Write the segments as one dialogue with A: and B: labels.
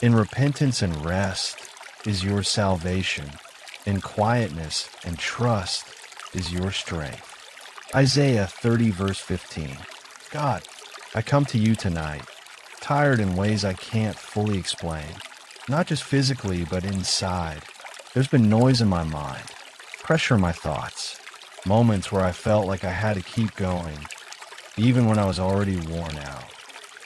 A: In repentance and rest is your salvation. In quietness and trust is your strength. Isaiah 30 verse 15. God, I come to you tonight, tired in ways I can't fully explain. Not just physically, but inside. There's been noise in my mind, pressure in my thoughts, moments where I felt like I had to keep going, even when I was already worn out.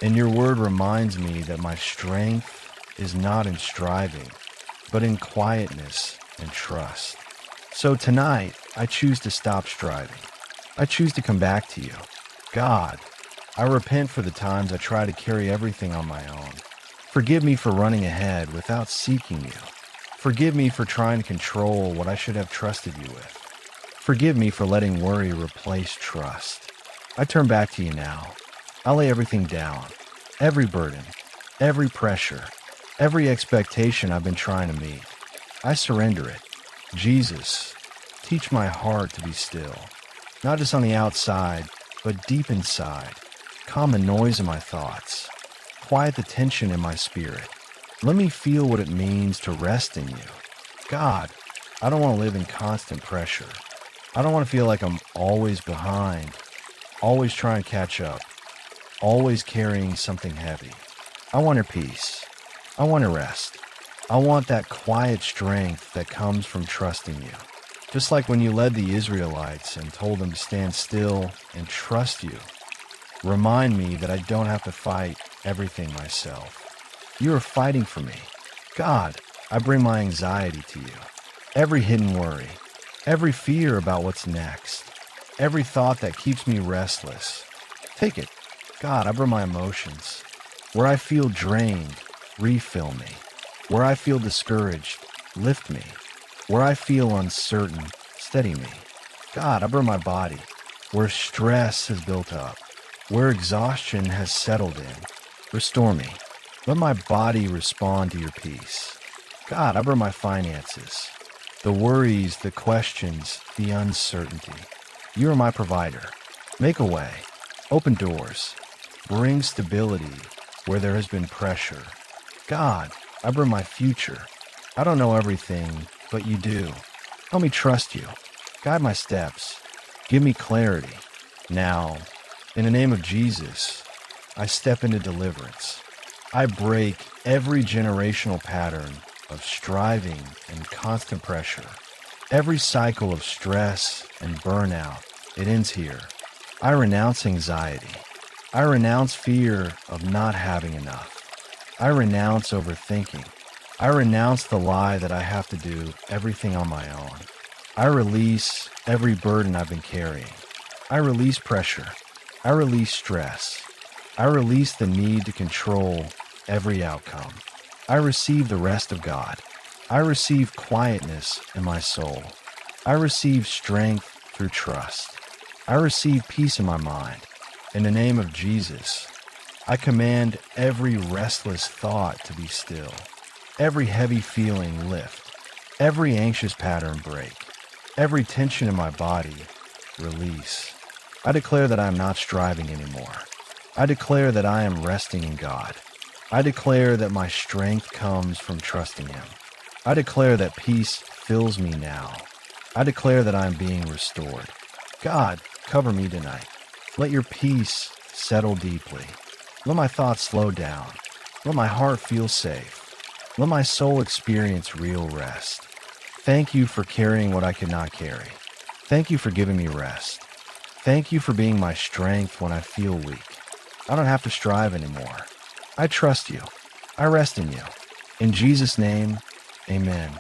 A: And your word reminds me that my strength is not in striving, but in quietness and trust. So tonight, I choose to stop striving. I choose to come back to you. God, I repent for the times I try to carry everything on my own. Forgive me for running ahead without seeking you. Forgive me for trying to control what I should have trusted you with. Forgive me for letting worry replace trust. I turn back to you now. I lay everything down, every burden, every pressure, every expectation I've been trying to meet. I surrender it. Jesus, teach my heart to be still, not just on the outside, but deep inside. Calm the noise in my thoughts. Quiet the tension in my spirit. Let me feel what it means to rest in you. God, I don't want to live in constant pressure. I don't want to feel like I'm always behind, always trying to catch up, always carrying something heavy. I want your peace. I want to rest. I want that quiet strength that comes from trusting you. Just like when you led the Israelites and told them to stand still and trust you. Remind me that I don't have to fight everything myself. You are fighting for me. God, I bring my anxiety to you. Every hidden worry, every fear about what's next, every thought that keeps me restless. Take it. God, I bring my emotions. Where I feel drained, refill me. Where I feel discouraged, lift me. Where I feel uncertain, steady me. God, I bring my body. Where stress has built up, where exhaustion has settled in, restore me. Let my body respond to your peace. God, I bring my finances. The worries, the questions, the uncertainty. You are my provider. Make a way. Open doors. Bring stability where there has been pressure. God, I bring my future. I don't know everything, but you do. Help me trust you. Guide my steps. Give me clarity. Now, in the name of Jesus, I step into deliverance. I break every generational pattern of striving and constant pressure. Every cycle of stress and burnout, it ends here. I renounce anxiety. I renounce fear of not having enough. I renounce overthinking. I renounce the lie that I have to do everything on my own. I release every burden I've been carrying. I release pressure. I release stress. I release the need to control every outcome. I receive the rest of God. I receive quietness in my soul. I receive strength through trust. I receive peace in my mind. In the name of Jesus, I command every restless thought to be still, every heavy feeling lift, every anxious pattern break, every tension in my body release. I declare that I am not striving anymore. I declare that I am resting in God. I declare that my strength comes from trusting Him. I declare that peace fills me now. I declare that I am being restored. God, cover me tonight. Let your peace settle deeply. Let my thoughts slow down. Let my heart feel safe. Let my soul experience real rest. Thank you for carrying what I could not carry. Thank you for giving me rest. Thank you for being my strength when I feel weak. I don't have to strive anymore. I trust you. I rest in you. In Jesus' name, amen.